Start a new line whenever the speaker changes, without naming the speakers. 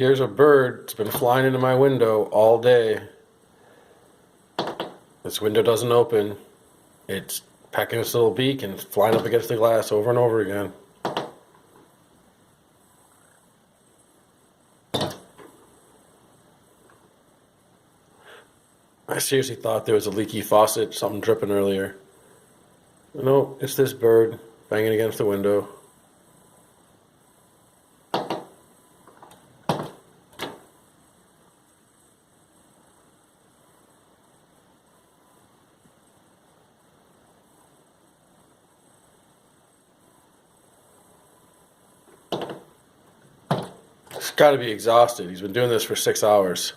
here's a bird that's been flying into my window all day. This window doesn't open. It's pecking its little beak and flying up against the glass over and over again. I seriously thought there was a leaky faucet, something dripping earlier. No, it's this bird banging against the window. He's got to be exhausted. He's been doing this for 6 hours.